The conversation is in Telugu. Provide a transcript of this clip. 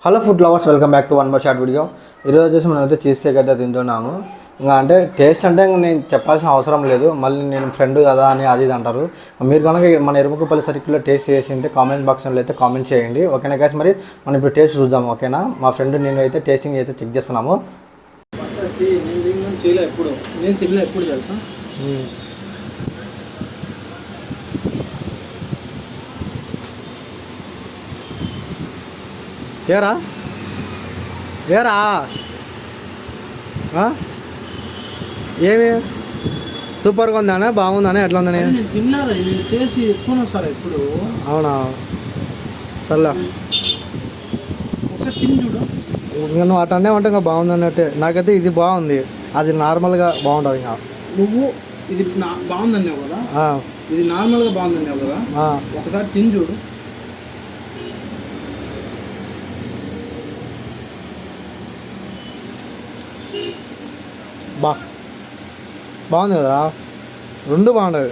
Hello food lovers, welcome back to one more short video. ఈరోజు వచ్చేసి మనం అయితే చీజ్ కేక్ అయితే తింటున్నాము. ఇంకా అంటే టేస్ట్ అంటే నేను చెప్పాల్సిన అవసరం లేదు, మళ్ళీ నేను ఫ్రెండ్ కదా అని అది ఇది అంటారు. మీరు కనుక మన ఎరుముకుపల్లి సర్కిల్లో టేస్ట్ చేసి ఉంటే కామెంట్ బాక్స్లో అయితే కామెంట్ చేయండి. ఓకేనా గైస్, మరి మనం ఇప్పుడు టేస్ట్ చూద్దాం. ఓకేనా, మా ఫ్రెండ్ నేను అయితే టేస్టింగ్ అయితే చెక్ చేస్తున్నాము. నేను తినలే ఎప్పుడు తెలుసా. ఏరా ఏరా ఏమి సూపర్గా ఉందానే, బాగుందానే, ఎట్లా ఉందని? తిన్నారా నేను చేసి ఎత్తుకొని వస్తారా ఇప్పుడు? అవునా, సర్లే ఒకసారి తిని చూడు. ఇంకా నువ్వు అటనే ఉంటే ఇంకా బాగుంది అన్నట్టే. నాకైతే ఇది బాగుంది, అది నార్మల్గా బాగుంటుంది. ఇంకా నువ్వు ఇది బాగుందన్నావు కదా, ఇది నార్మల్గా బాగుందన్నావు కదా, ఒకసారి తిని చూడు. బాగుంది కదా, రెండు బాగుంటుంది.